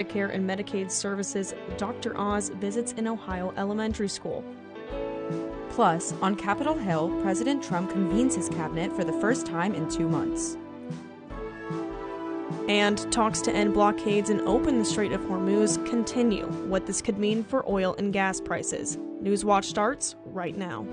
Medicare and Medicaid Services, Dr. Oz visits an Ohio elementary school. Plus, on Capitol Hill, President Trump convenes his cabinet for the first time in 2 months. And talks to end blockades and open the Strait of Hormuz continue. What this could mean for oil and gas prices. Newswatch starts right now.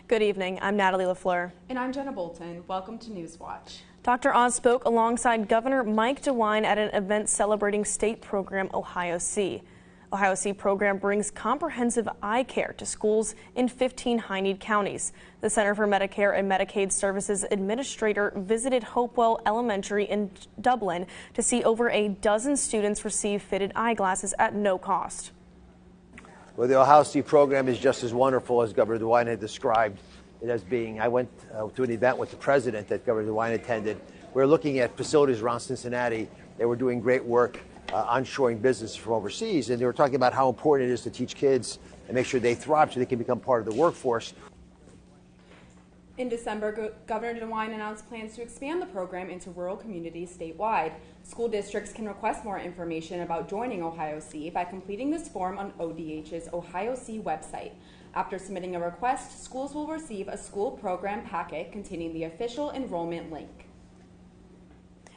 Good evening. I'm Natalie LaFleur. And I'm Jenna Bolton. Welcome to Newswatch. Dr. Oz spoke alongside Governor Mike DeWine at an event celebrating state program Ohio C. Ohio C program brings comprehensive eye care to schools in 15 high-need counties. The Center for Medicare and Medicaid Services administrator visited Hopewell Elementary in Dublin to see over a dozen students receive fitted eyeglasses at no cost. Well, the Ohio C program is just as wonderful as Governor DeWine had described it as being. I went to an event with the president that Governor DeWine attended. We were looking at facilities around Cincinnati. They were doing great work onshoring business from overseas, and they were talking about how important it is to teach kids and make sure they thrive so they can become part of the workforce. In December, Governor DeWine announced plans to expand the program into rural communities statewide. School districts can request more information about joining Ohio C by completing this form on ODH's Ohio C website. After submitting a request, schools will receive a school program packet containing the official enrollment link.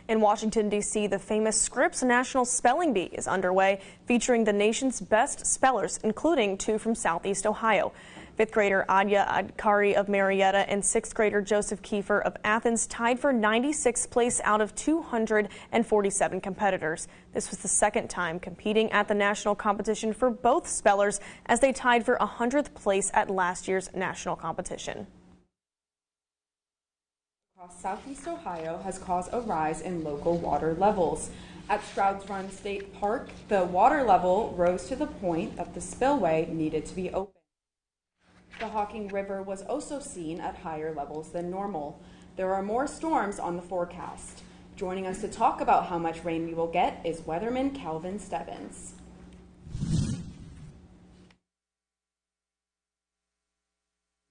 In Washington, D.C., the famous Scripps National Spelling Bee is underway, featuring the nation's best spellers, including 2 from Southeast Ohio. 5th grader Adya Adkari of Marietta and 6th grader Joseph Kiefer of Athens tied for 96th place out of 247 competitors. This was the second time competing at the national competition for both spellers, as they tied for 100th place at last year's national competition. Southeast Ohio has caused a rise in local water levels. At Strouds Run State Park, the water level rose to the point that the spillway needed to be opened. The Hocking River was also seen at higher levels than normal. There are more storms on the forecast. Joining us to talk about how much rain we will get is weatherman Calvin Stebbins.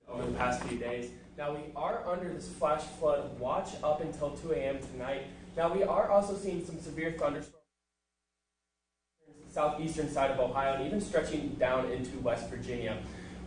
Over the past few days. Now, we are under this flash flood watch up until 2 a.m. tonight. Now, we are also seeing some severe thunderstorms on the southeastern side of Ohio and even stretching down into West Virginia.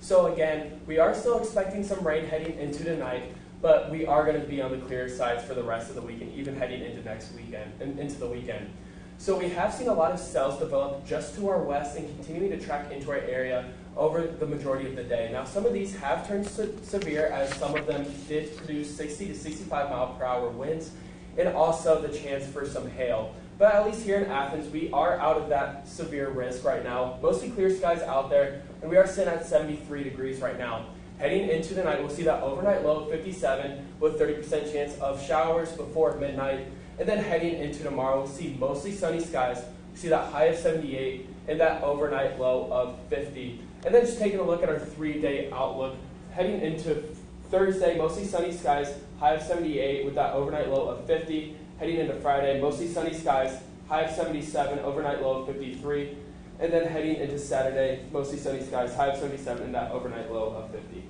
So again, we are still expecting some rain heading into tonight, but we are going to be on the clear sides for the rest of the week and even heading into next weekend and into the weekend. So we have seen a lot of cells develop just to our west and continuing to track into our area over the majority of the day. Now, some of these have turned severe, as some of them did produce 60 to 65 mile per hour winds and also the chance for some hail. But at least here in Athens, we are out of that severe risk right now. Mostly clear skies out there, and we are sitting at 73 degrees right now. Heading into the night, we'll see that overnight low of 57 with 30% chance of showers before midnight. And then heading into tomorrow, we'll see mostly sunny skies. We see that high of 78 and that overnight low of 50. And then just taking a look at our 3-day outlook, heading into Thursday, mostly sunny skies, high of 78 with that overnight low of 50. Heading into Friday, mostly sunny skies, high of 77, overnight low of 53. And then heading into Saturday, mostly sunny skies, high of 77, and that overnight low of 50.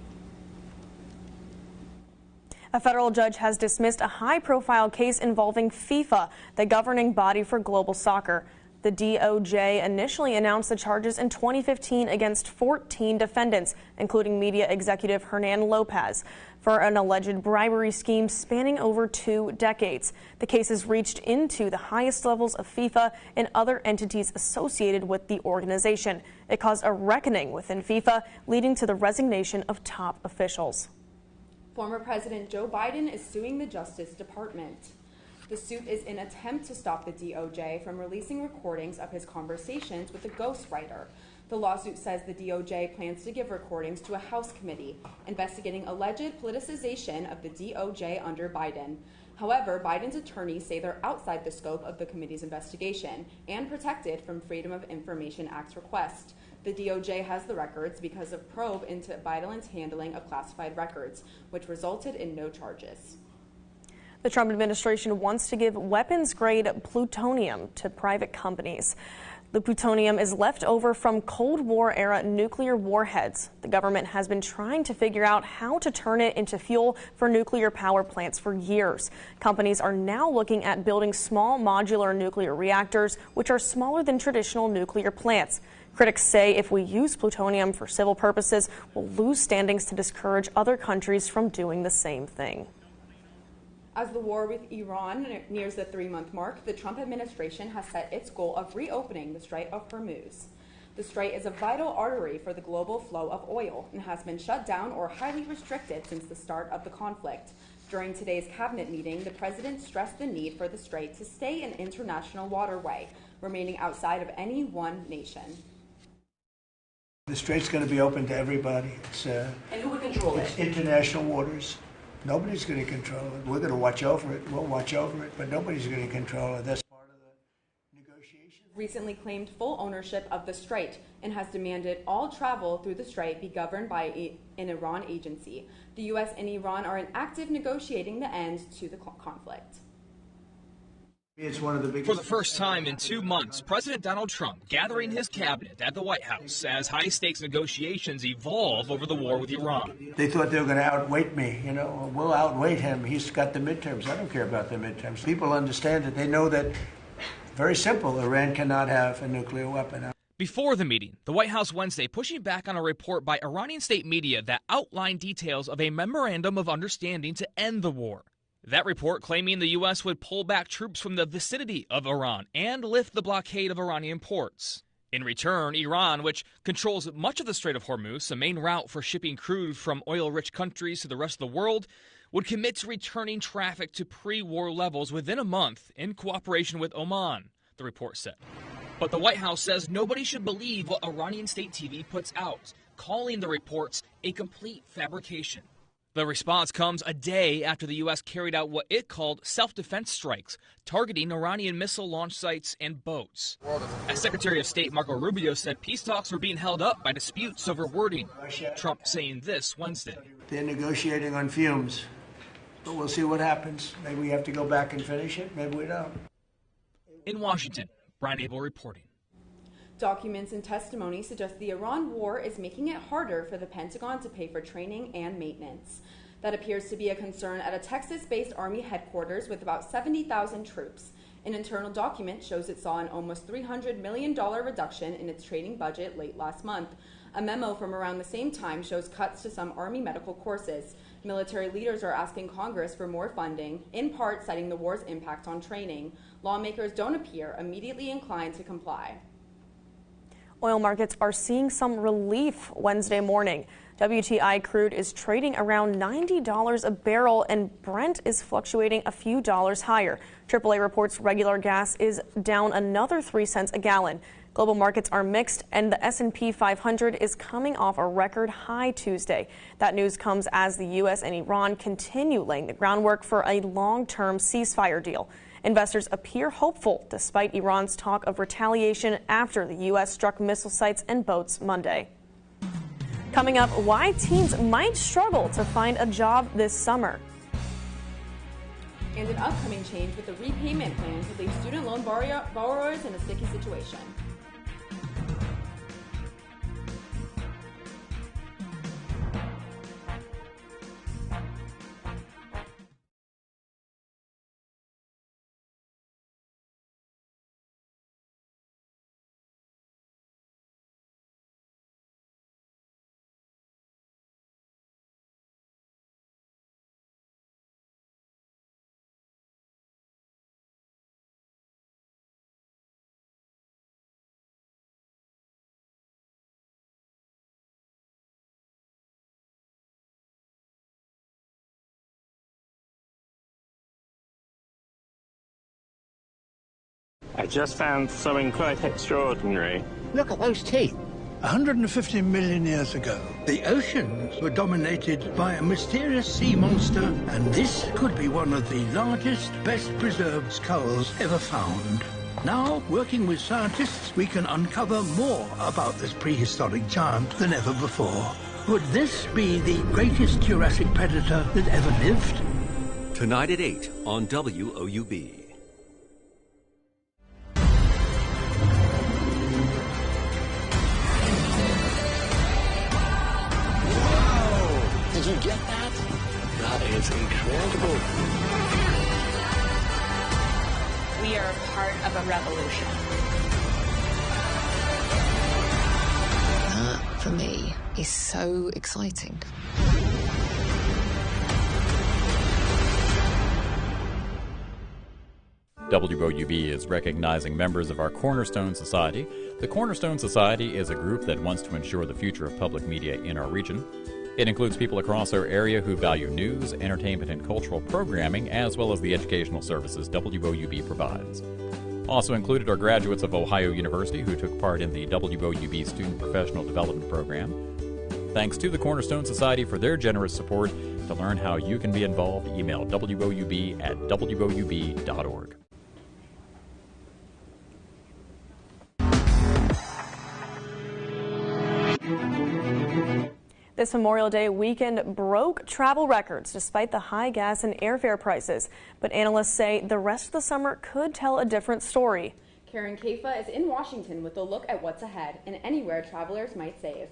A federal judge has dismissed a high-profile case involving FIFA, the governing body for global soccer. The DOJ initially announced the charges in 2015 against 14 defendants, including media executive Hernan Lopez, for an alleged bribery scheme spanning over 2 decades. The case has reached into the highest levels of FIFA and other entities associated with the organization. It caused a reckoning within FIFA, leading to the resignation of top officials. Former President Joe Biden is suing the Justice Department. The suit is an attempt to stop the DOJ from releasing recordings of his conversations with a ghostwriter. The lawsuit says the DOJ plans to give recordings to a House committee investigating alleged politicization of the DOJ under Biden. However, Biden's attorneys say they're outside the scope of the committee's investigation and protected from Freedom of Information Act's request. The DOJ has the records because of probe into Biden's handling of classified records, which resulted in no charges. The Trump administration wants to give weapons-grade plutonium to private companies. The plutonium is left over from Cold War-era nuclear warheads. The government has been trying to figure out how to turn it into fuel for nuclear power plants for years. Companies are now looking at building small modular nuclear reactors, which are smaller than traditional nuclear plants. Critics say if we use plutonium for civil purposes, we'll lose standings to discourage other countries from doing the same thing. As the war with Iran nears the 3-month mark, the Trump administration has set its goal of reopening the Strait of Hormuz. The strait is a vital artery for the global flow of oil and has been shut down or highly restricted since the start of the conflict. During today's cabinet meeting, the president stressed the need for the strait to stay an international waterway, remaining outside of any one nation. The strait's going to be open to everybody. And who would control it? It's international waters. Nobody's going to control it. We're going to watch over it. We'll watch over it, but nobody's going to control it. That's part of the negotiation. Recently claimed full ownership of the strait and has demanded all travel through the strait be governed by an Iran agency. The U.S. and Iran are in active negotiating the end to the conflict. It's one of the biggest. For the first time in 2 months, President Donald Trump gathering his cabinet at the White House as high-stakes negotiations evolve over the war with Iran. They thought they were going to outweight me. You know, we'll outweight him. He's got the midterms. I don't care about the midterms. People understand it. They know that, very simple, Iran cannot have a nuclear weapon. Before the meeting, the White House Wednesday pushing back on a report by Iranian state media that outlined details of a memorandum of understanding to end the war. That report claiming the U.S. would pull back troops from the vicinity of Iran and lift the blockade of Iranian ports. In return, Iran, which controls much of the Strait of Hormuz, a main route for shipping crude from oil-rich countries to the rest of the world, would commit to returning traffic to pre-war levels within a month in cooperation with Oman, the report said. But the White House says nobody should believe what Iranian state TV puts out, calling the reports a complete fabrication. The response comes a day after the U.S. carried out what it called self-defense strikes, targeting Iranian missile launch sites and boats. As Secretary of State Marco Rubio said peace talks were being held up by disputes over wording. Trump saying this Wednesday. They're negotiating on fumes, but we'll see what happens. Maybe we have to go back and finish it. Maybe we don't. In Washington, Brian Abel reporting. Documents and testimony suggest the Iran war is making it harder for the Pentagon to pay for training and maintenance. That appears to be a concern at a Texas-based Army headquarters with about 70,000 troops. An internal document shows it saw an almost $300 million reduction in its training budget late last month. A memo from around the same time shows cuts to some Army medical courses. Military leaders are asking Congress for more funding, in part citing the war's impact on training. Lawmakers don't appear immediately inclined to comply. Oil markets are seeing some relief Wednesday morning. WTI crude is trading around $90 a barrel and Brent is fluctuating a few dollars higher. AAA reports regular gas is down another 3 cents a gallon. Global markets are mixed and the S&P 500 is coming off a record high Tuesday. That news comes as the U.S. and Iran continue laying the groundwork for a long-term ceasefire deal. Investors appear hopeful despite Iran's talk of retaliation after the U.S. struck missile sites and boats Monday. Coming up, why teens might struggle to find a job this summer. And an upcoming change with the repayment plan could leave student loan borrowers in a sticky situation. I just found something quite extraordinary. Look at those teeth. 150 million years ago, the oceans were dominated by a mysterious sea monster, and this could be one of the largest, best-preserved skulls ever found. Now, working with scientists, we can uncover more about this prehistoric giant than ever before. Would this be the greatest Jurassic predator that ever lived? Tonight at 8 on WOUB. Did you get that? That is incredible. We are part of a revolution. That, for me, is so exciting. WOUB is recognizing members of our Cornerstone Society. The Cornerstone Society is a group that wants to ensure the future of public media in our region. It includes people across our area who value news, entertainment, and cultural programming, as well as the educational services WOUB provides. Also included are graduates of Ohio University who took part in the WOUB Student Professional Development Program. Thanks to the Cornerstone Society for their generous support. To learn how you can be involved, email woub@woub.org. This Memorial Day weekend broke travel records despite the high gas and airfare prices. But analysts say the rest of the summer could tell a different story. Karen Kafa is in Washington with a look at what's ahead and anywhere travelers might save.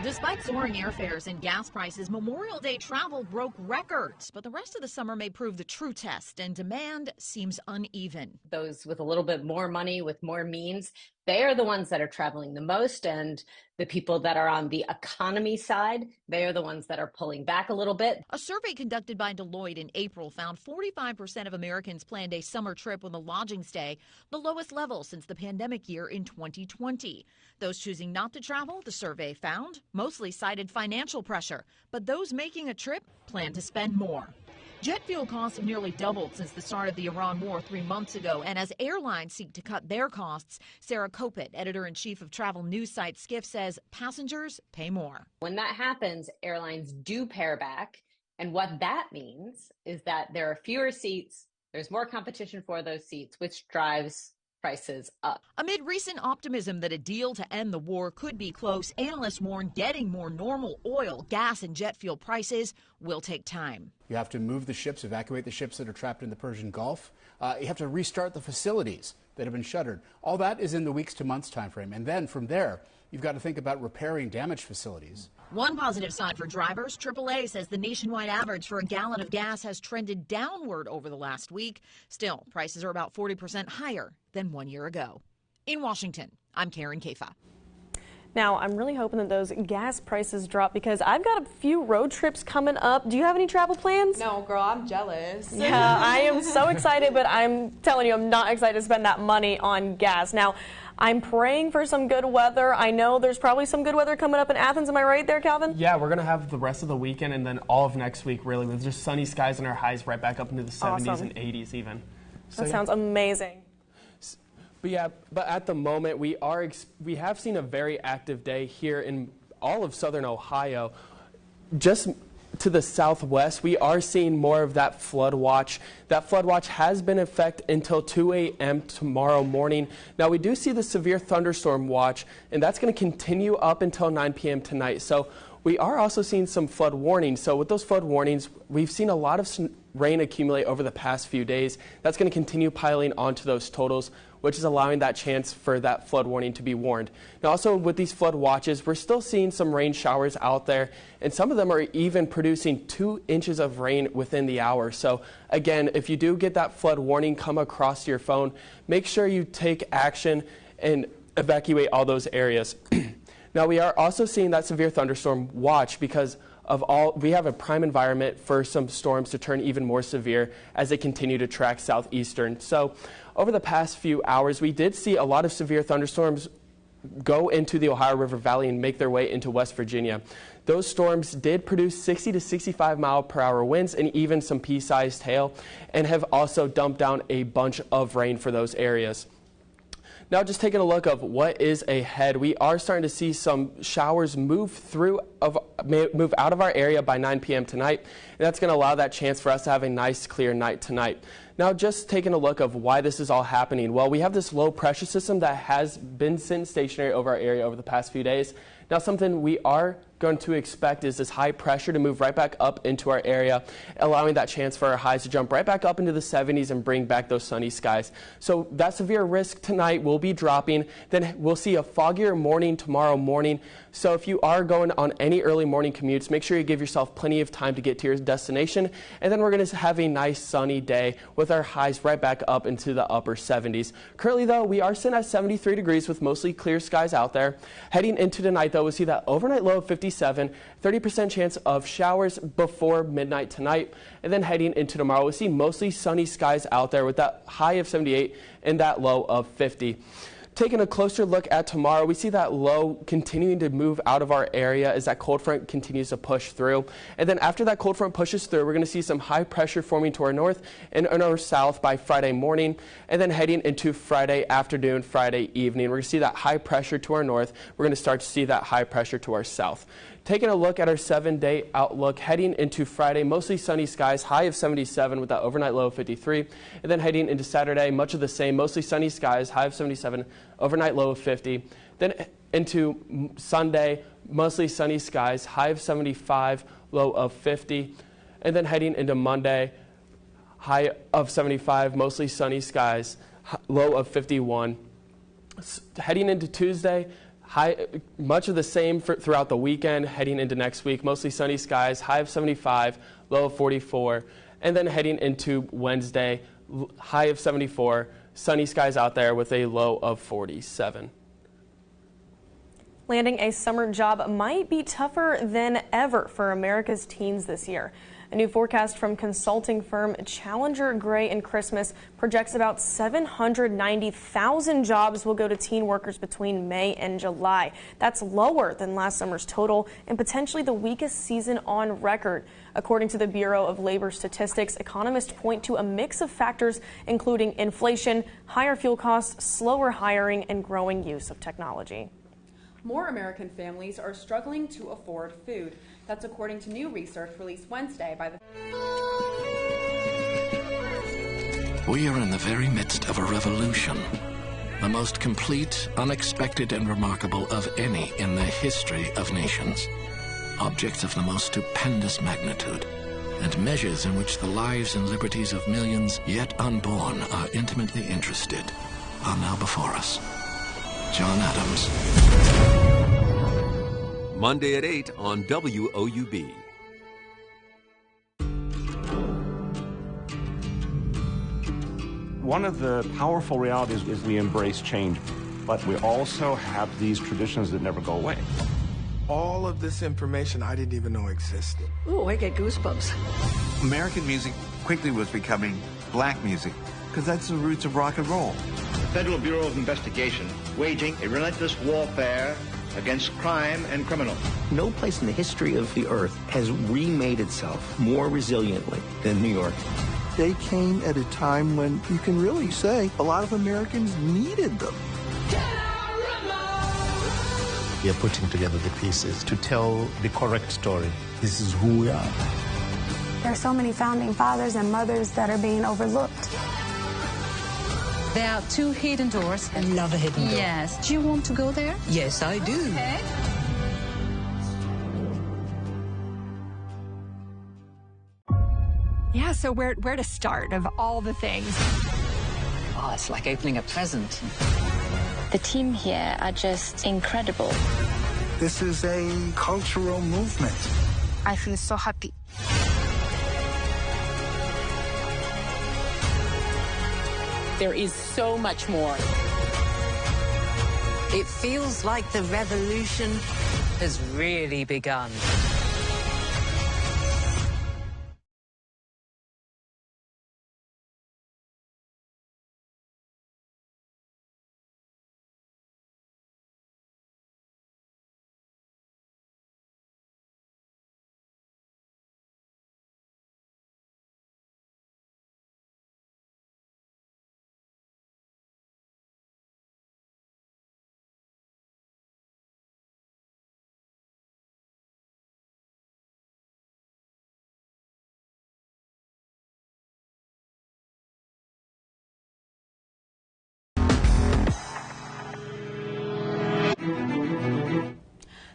Despite soaring airfares and gas prices, Memorial Day travel broke records, but the rest of the summer may prove the true test, and demand seems uneven. Those with a little bit more money, with more means, they are the ones that are traveling the most, and the people that are on the economy side, they are the ones that are pulling back a little bit. A survey conducted by Deloitte in April found 45% of Americans planned a summer trip with a lodging stay, the lowest level since the pandemic year in 2020. Those choosing not to travel, the survey found, mostly cited financial pressure, but those making a trip plan to spend more. Jet fuel costs have nearly doubled since the start of the Iran war 3 months ago, and as airlines seek to cut their costs, Sarah Kopit, editor-in-chief of travel news site Skift, says passengers pay more. When that happens, airlines do pare back, and what that means is that there are fewer seats, there's more competition for those seats, which drives prices up. Amid recent optimism that a deal to end the war could be close, analysts warn getting more normal oil, gas, and jet fuel prices will take time. You have to move the ships, evacuate the ships that are trapped in the Persian Gulf. You have to restart the facilities that have been shuttered. All that is in the weeks to months time frame. And then from there, you've got to think about repairing damaged facilities. One positive side for drivers, AAA says the nationwide average for a gallon of gas has trended downward over the last week. Still, prices are about 40% higher than 1 year ago. In Washington, I'm Karen Kafa. Now, I'm really hoping that those gas prices drop because I've got a few road trips coming up. Do you have any travel plans? No, girl, I'm jealous. Yeah, I am so excited, but I'm telling you, I'm not excited to spend that money on gas. Now, I'm praying for some good weather. I know there's probably some good weather coming up in Athens. Am I right there, Calvin? Yeah, we're going to have the rest of the weekend and then all of next week, really, with just sunny skies and our highs right back up into the 70s and 80s even. So, that sounds amazing. But at the moment, we have seen a very active day here in all of southern Ohio. Just to the southwest, we are seeing more of that flood watch. That flood watch has been in effect until 2 a.m. tomorrow morning. Now, we do see the severe thunderstorm watch, and that's going to continue up until 9 p.m. tonight. So we are also seeing some flood warnings. So with those flood warnings, we've seen a lot of rain accumulate over the past few days. That's going to continue piling onto those totals, which is allowing that chance for that flood warning to be warned. Now, also with these flood watches, we're still seeing some rain showers out there, and some of them are even producing 2 inches of rain within the hour. So again, if you do get that flood warning come across your phone, make sure you take action and evacuate all those areas. Now, we are also seeing that severe thunderstorm watch because we have a prime environment for some storms to turn even more severe as they continue to track southeastern. So over the past few hours, we did see a lot of severe thunderstorms go into the Ohio River Valley and make their way into West Virginia. Those storms did produce 60 to 65 mile per hour winds and even some pea-sized hail, and have also dumped down a bunch of rain for those areas. Now, just taking a look of what is ahead, we are starting to see some showers move out of our area by 9 p.m. tonight, and that's going to allow that chance for us to have a nice, clear night tonight. Now, just taking a look of why this is all happening. Well, we have this low pressure system that has been sitting stationary over our area over the past few days. Now, something we are going to expect is this high pressure to move right back up into our area, allowing that chance for our highs to jump right back up into the 70s and bring back those sunny skies. So that severe risk tonight will be dropping. Then we'll see a foggier morning tomorrow morning. So if you are going on any early morning commutes, make sure you give yourself plenty of time to get to your destination. And then we're going to have a nice sunny day with our highs right back up into the upper 70s. Currently, though, we are sitting at 73 degrees with mostly clear skies out there. Heading into tonight, though, we'll see that overnight low of 57, 30% chance of showers before midnight tonight. And then heading into tomorrow, we'll see mostly sunny skies out there with that high of 78 and that low of 50. Taking a closer look at tomorrow, we see that low continuing to move out of our area as that cold front continues to push through. And then after that cold front pushes through, we're going to see some high pressure forming to our north and in our south by Friday morning. And then heading into Friday afternoon, Friday evening, we're going to see that high pressure to our north. We're going to start to see that high pressure to our south. Taking a look at our 7-day outlook, heading into Friday, mostly sunny skies, high of 77 with that overnight low of 53. And then heading into Saturday, much of the same, mostly sunny skies, high of 77, overnight low of 50. Then into Sunday, mostly sunny skies, high of 75, low of 50. And then heading into Monday, high of 75, mostly sunny skies, low of 51. Heading into Tuesday, much of the same throughout the weekend, heading into next week, mostly sunny skies, high of 75, low of 44. And then heading into Wednesday, high of 74, sunny skies out there with a low of 47. Landing a summer job might be tougher than ever for America's teens this year. A new forecast from consulting firm Challenger Gray & Christmas projects about 790,000 jobs will go to teen workers between May and July. That's lower than last summer's total and potentially the weakest season on record. According to the Bureau of Labor Statistics, economists point to a mix of factors including inflation, higher fuel costs, slower hiring, and growing use of technology. More American families are struggling to afford food. That's according to new research released Wednesday by the... We are in the very midst of a revolution, the most complete, unexpected, and remarkable of any in the history of nations. Objects of the most stupendous magnitude, and measures in which the lives and liberties of millions yet unborn are intimately interested, are now before us. John Adams. Monday at 8 on WOUB. One of the powerful realities is we embrace change, but we also have these traditions that never go away. All of this information I didn't even know existed. Oh, I get goosebumps. American music quickly was becoming black music, because that's the roots of rock and roll. The Federal Bureau of Investigation waging a relentless warfare against crime and criminals. No place in the history of the earth has remade itself more resiliently than New York. They came at a time when you can really say a lot of Americans needed them. We are putting together the pieces to tell the correct story. This is who we are. There are so many founding fathers and mothers that are being overlooked. There are 2 hidden doors. I love a hidden door. Yes. Do you want to go there? Yes, I do. Okay. Yeah, so where to start of all the things? Oh, it's like opening a present. The team here are just incredible. This is a cultural movement. I feel so happy. There is so much more. It feels like the revolution has really begun.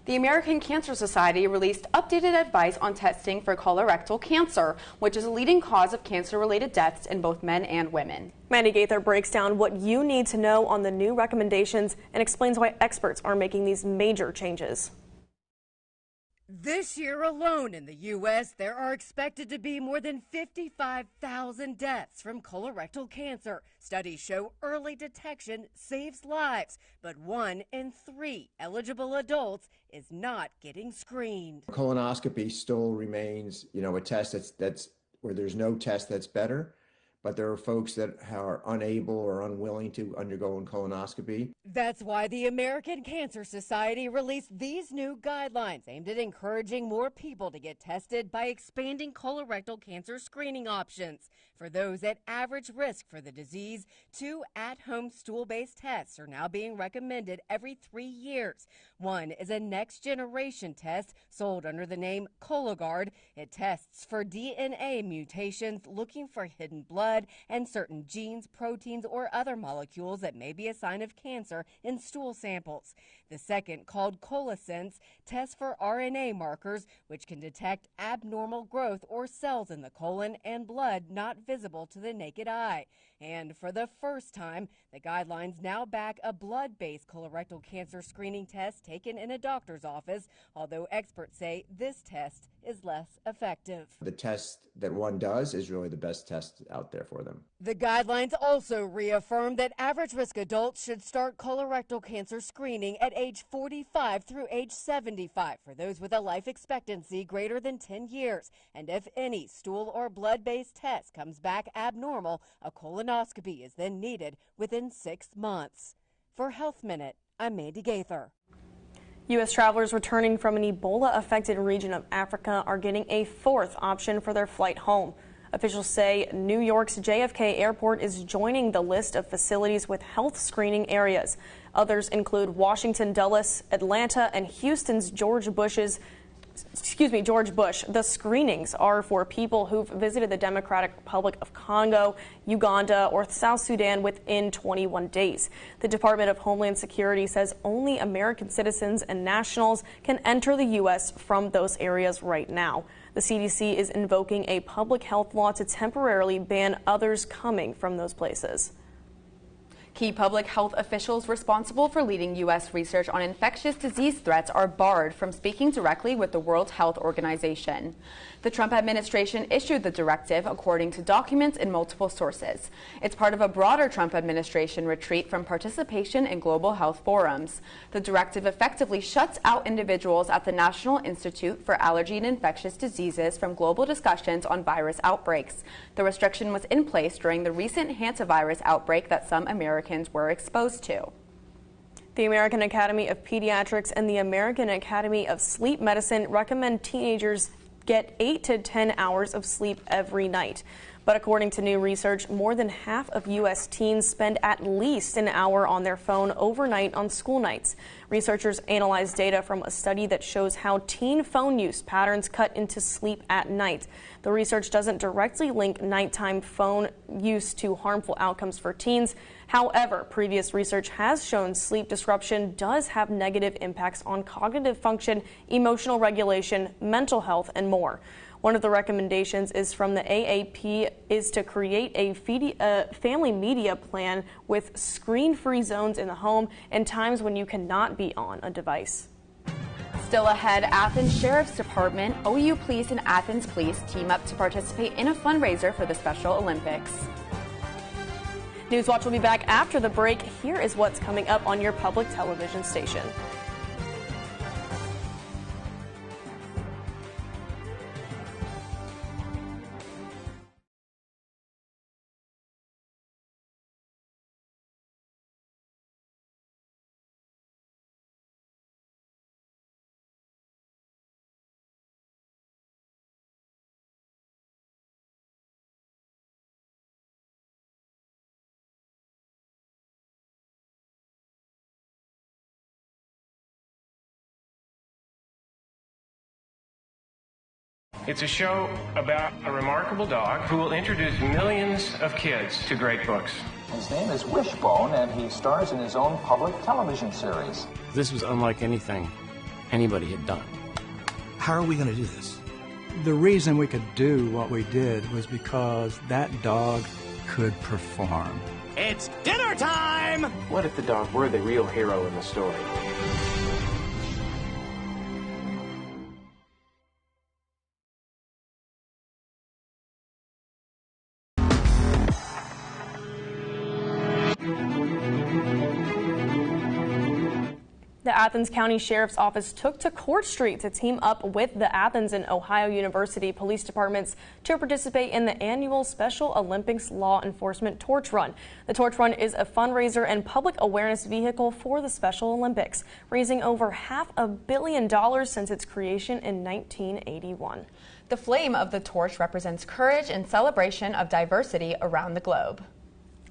The American Cancer Society released updated advice on testing for colorectal cancer, which is a leading cause of cancer-related deaths in both men and women. Mandy Gaither breaks down what you need to know on the new recommendations and explains why experts are making these major changes. This year alone in the U.S., there are expected to be more than 55,000 deaths from colorectal cancer. Studies show early detection saves lives, but 1 in 3 eligible adults is not getting screened. Colonoscopy still remains, a test that's where there's no test that's better. But there are folks that are unable or unwilling to undergo a colonoscopy. That's why the American Cancer Society released these new guidelines aimed at encouraging more people to get tested by expanding colorectal cancer screening options. For those at average risk for the disease, 2 at-home stool-based tests are now being recommended every 3 years. One is a next-generation test sold under the name Cologuard. It tests for DNA mutations looking for hidden blood and certain genes, proteins, or other molecules that may be a sign of cancer in stool samples. The second, called ColoSense, tests for RNA markers, which can detect abnormal growth or cells in the colon and blood not visible to the naked eye. And for the first time, the guidelines now back a blood-based colorectal cancer screening test taken in a doctor's office, although experts say this test is less effective. The test that one does is really the best test out there for them. The guidelines also reaffirm that average-risk adults should start colorectal cancer screening at age 45 through age 75 for those with a life expectancy greater than 10 years. And if any stool or blood-based test comes back abnormal, a colonoscopy is then needed within 6 months. For Health Minute, I'm Mandy Gaither. U.S. travelers returning from an Ebola-affected region of Africa are getting a 4th option for their flight home. Officials say New York's JFK Airport is joining the list of facilities with health screening areas. Others include Washington Dulles, Atlanta, and Houston's George Bush. The screenings are for people who've visited the Democratic Republic of Congo, Uganda, or South Sudan within 21 days. The Department of Homeland Security says only American citizens and nationals can enter the U.S. from those areas right now. The CDC is invoking a public health law to temporarily ban others coming from those places. Key public health officials responsible for leading U.S. research on infectious disease threats are barred from speaking directly with the World Health Organization. The Trump administration issued the directive according to documents in multiple sources. It's part of a broader Trump administration retreat from participation in global health forums. The directive effectively shuts out individuals at the National Institute for Allergy and Infectious Diseases from global discussions on virus outbreaks. The restriction was in place during the recent hantavirus outbreak that some Americans were exposed to. The American Academy of Pediatrics and the American Academy of Sleep Medicine recommend teenagers get 8 to 10 hours of sleep every night. But according to new research, more than half of U.S. teens spend at least an hour on their phone overnight on school nights. Researchers analyzed data from a study that shows how teen phone use patterns cut into sleep at night. The research doesn't directly link nighttime phone use to harmful outcomes for teens. However, previous research has shown sleep disruption does have negative impacts on cognitive function, emotional regulation, mental health, and more. One of the recommendations is from the AAP is to create a family media plan with screen-free zones in the home and times when you cannot be on a device. Still ahead, Athens Sheriff's Department, OU Police, and Athens Police team up to participate in a fundraiser for the Special Olympics. Newswatch will be back after the break. Here is what's coming up on your public television station. It's a show about a remarkable dog who will introduce millions of kids to great books. His name is Wishbone, and he stars in his own public television series. This was unlike anything anybody had done. How are we going to do this? The reason we could do what we did was because that dog could perform. It's dinner time! What if the dog were the real hero in the story? The Athens County Sheriff's Office took to Court Street to team up with the Athens and Ohio University Police Departments to participate in the annual Special Olympics Law Enforcement Torch Run. The Torch Run is a fundraiser and public awareness vehicle for the Special Olympics, raising over $500 million since its creation in 1981. The flame of the torch represents courage and celebration of diversity around the globe.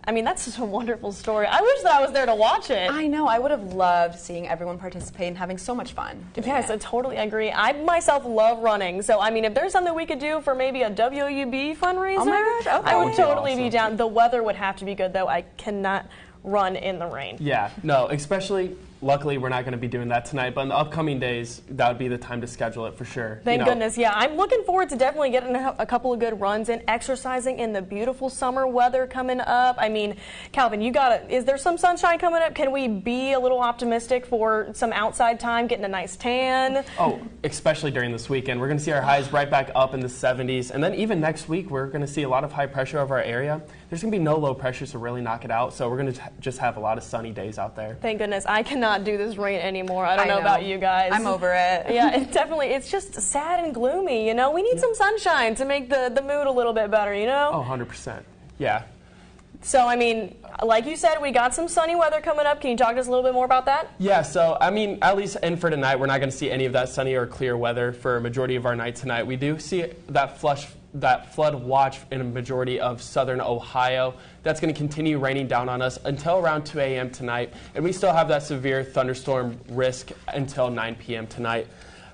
I mean, that's such a wonderful story. I wish that I was there to watch it. I know. I would have loved seeing everyone participate and having so much fun. Yes, I totally agree. I myself love running. So, I mean, if there's something we could do for maybe a WOUB fundraiser, oh my gosh, okay. I would totally be down. The weather would have to be good, though. I cannot run in the rain. Yeah, no, especially, luckily, we're not going to be doing that tonight, but in the upcoming days, that would be the time to schedule it for sure. Thank goodness, yeah. I'm looking forward to definitely getting a couple of good runs in, exercising in the beautiful summer weather coming up. I mean, Calvin, is there some sunshine coming up? Can we be a little optimistic for some outside time, getting a nice tan? Oh, especially during this weekend. We're going to see our highs right back up in the 70s, and then even next week, we're going to see a lot of high pressure over our area. There's going to be no low pressure to really knock it out, so we're going to just have a lot of sunny days out there. Thank goodness. I cannot do this rain anymore. I don't know about you guys. I'm over it. Yeah, it's just sad and gloomy, you know? We need some sunshine to make the mood a little bit better, you know? Oh, 100%. Yeah. So, I mean, like you said, we got some sunny weather coming up. Can you talk to us a little bit more about that? Yeah, so, I mean, at least for tonight, we're not going to see any of that sunny or clear weather for a majority of our night tonight. We do see that flood watch in a majority of southern Ohio. That's going to continue raining down on us until around 2 a.m. tonight, and we still have that severe thunderstorm risk until 9 p.m. tonight.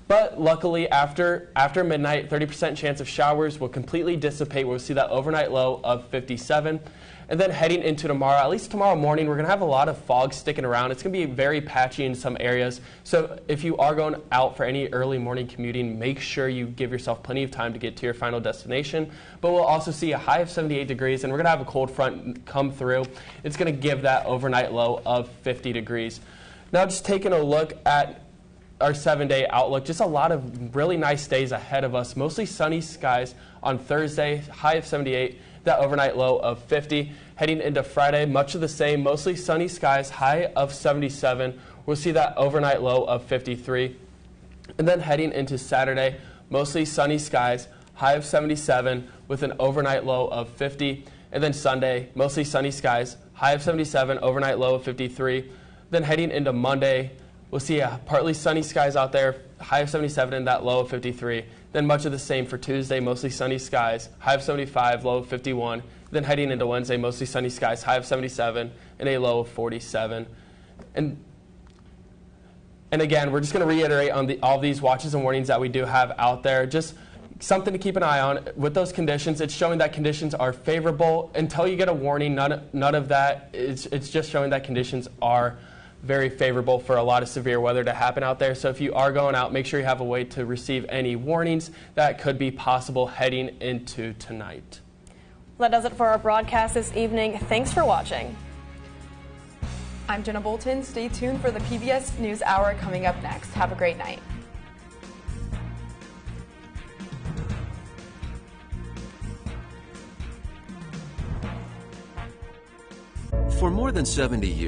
But luckily, after midnight, 30% chance of showers will completely dissipate. We'll see that overnight low of 57. And then heading into tomorrow, at least tomorrow morning, we're going to have a lot of fog sticking around. It's going to be very patchy in some areas. So if you are going out for any early morning commuting, make sure you give yourself plenty of time to get to your final destination. But we'll also see a high of 78 degrees, and we're going to have a cold front come through. It's going to give that overnight low of 50 degrees. Now just taking a look at our 7-day outlook, just a lot of really nice days ahead of us. Mostly sunny skies on Thursday, high of 78, that overnight low of 50. Heading into Friday, much of the same, mostly sunny skies, high of 77. We'll see that overnight low of 53. And then heading into Saturday, mostly sunny skies, high of 77 with an overnight low of 50. And then Sunday, mostly sunny skies, high of 77, overnight low of 53. Then heading into Monday, we'll see partly sunny skies out there, high of 77 and that low of 53. Then much of the same for Tuesday, mostly sunny skies, high of 75, low of 51. Then heading into Wednesday, mostly sunny skies, high of 77 and a low of 47. And again, we're just going to reiterate on all these watches and warnings that we do have out there. Just something to keep an eye on. With those conditions, it's showing that conditions are favorable. Until you get a warning, none of that. It's just showing that conditions are very favorable for a lot of severe weather to happen out there. So if you are going out, make sure you have a way to receive any warnings that could be possible heading into tonight. Well, that does it for our broadcast this evening. Thanks for watching. I'm Jenna Bolton. Stay tuned for the PBS News Hour coming up next. Have a great night. For more than 70 years,